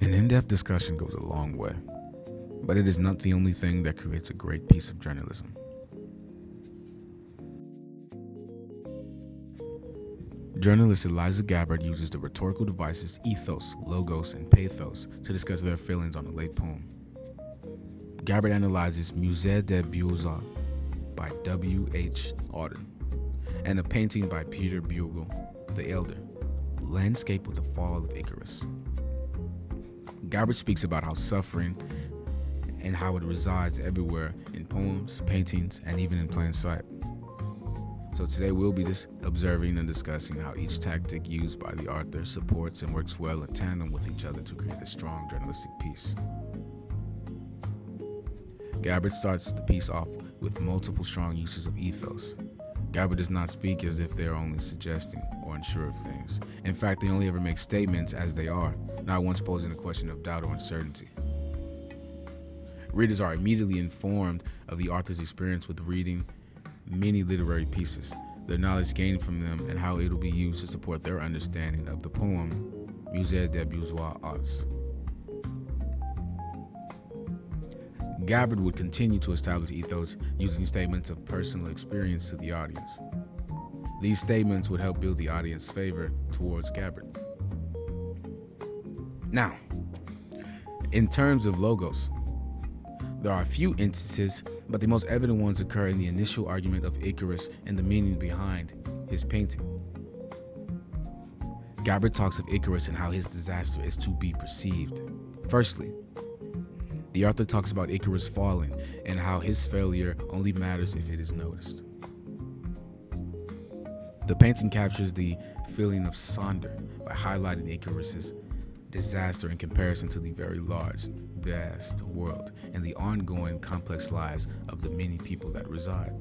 An in-depth discussion goes a long way, but it is not the only thing that creates a great piece of journalism. Journalist Elisa Gabbert uses the rhetorical devices ethos, logos, and pathos to discuss their feelings on a late poem. Gabbert analyzes Musée des Beaux-Arts by W.H. Auden and a painting by Peter Bruegel the Elder, Landscape with the Fall of Icarus. Gabbert speaks about how suffering and how it resides everywhere in poems, paintings, and even in plain sight. So today we'll be observing and discussing how each tactic used by the author supports and works well in tandem with each other to create a strong journalistic piece. Gabbert starts the piece off with multiple strong uses of ethos. Gabbert does not speak as if they are only suggesting or unsure of things. In fact, they only ever make statements as they are, not once posing a question of doubt or uncertainty. Readers are immediately informed of the author's experience with reading many literary pieces, their knowledge gained from them, and how it will be used to support their understanding of the poem Musée des Beaux-Arts. Gabbert would continue to establish ethos using statements of personal experience to the audience. These statements would help build the audience's favor towards Gabbert. Now, in terms of logos, there are a few instances, but the most evident ones occur in the initial argument of Icarus and the meaning behind his painting. Gabbert talks of Icarus and how his disaster is to be perceived. Firstly, the author talks about Icarus falling and how his failure only matters if it is noticed. The painting captures the feeling of Sonder by highlighting Icarus's disaster in comparison to the very large, vast world and the ongoing complex lives of the many people that reside.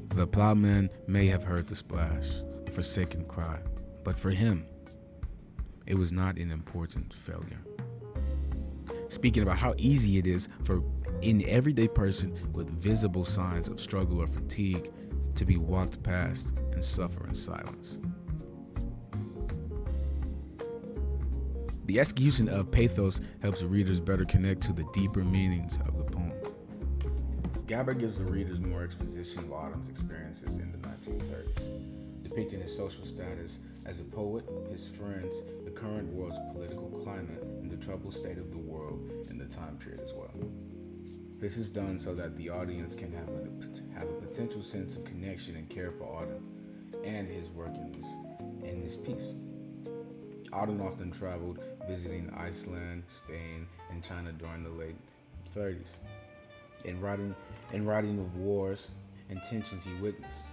The plowman may have heard the splash, the forsaken cry, but for him, it was not an important failure. Speaking about how easy it is for an everyday person with visible signs of struggle or fatigue to be walked past and suffer in silence. The execution of pathos helps readers better connect to the deeper meanings of the poem. Gabbert gives the readers more exposition of Auden's experiences in the 1930s, depicting his social status as a poet, his friends, the current world's political climate, and the troubled state of the world in the time period as well. This is done so that the audience can have a potential sense of connection and care for Auden and his work in this piece. Auden often traveled, visiting Iceland, Spain, and China during the late 30s, and writing of wars and tensions he witnessed.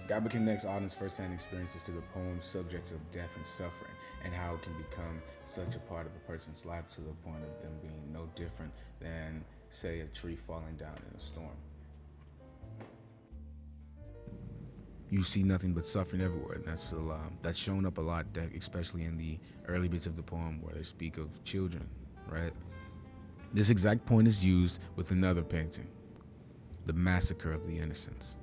Gabbert connects Auden's first-hand experiences to the poem's subjects of death and suffering, and how it can become such a part of a person's life to the point of them being no different than, say, a tree falling down in a storm. You see nothing but suffering everywhere, and that's shown up a lot, especially in the early bits of the poem where they speak of children, right? This exact point is used with another painting, The Massacre of the Innocents.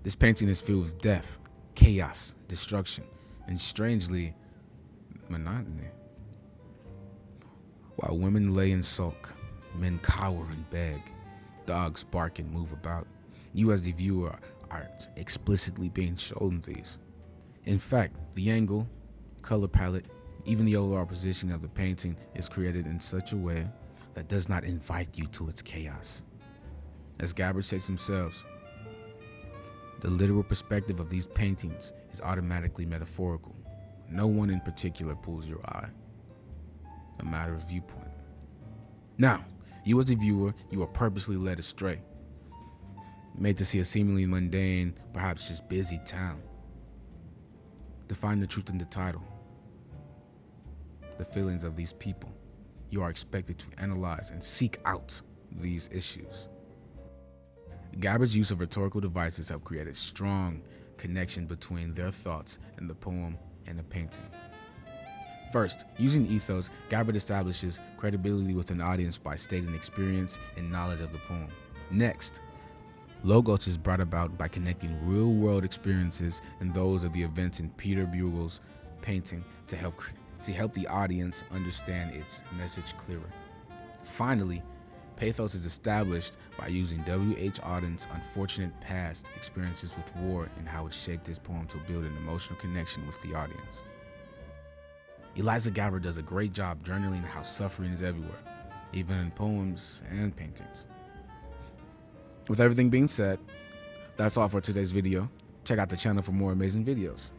This painting is filled with death, chaos, destruction, and strangely, monotony. While women lay and sulk, men cower and beg, dogs bark and move about, you as the viewer are explicitly being shown these. In fact, the angle, color palette, even the overall positioning of the painting is created in such a way that does not invite you to its chaos. As Gabbert says himself, the literal perspective of these paintings is automatically metaphorical. No one in particular pulls your eye. A matter of viewpoint. Now, you as the viewer, you are purposely led astray, made to see a seemingly mundane, perhaps just busy town. To find the truth in the title, the feelings of these people, you are expected to analyze and seek out these issues. Gabbert's use of rhetorical devices help create a strong connection between their thoughts and the poem and the painting. First, using ethos, Gabbert establishes credibility with an audience by stating experience and knowledge of the poem. Next, Logos is brought about by connecting real-world experiences and those of the events in Peter Bruegel's painting to help the audience understand its message clearer. Finally, pathos is established by using W.H. Auden's unfortunate past experiences with war and how it shaped his poem to build an emotional connection with the audience. Elisa Gabbert does a great job journaling how suffering is everywhere, even in poems and paintings. With everything being said, that's all for today's video. Check out the channel for more amazing videos.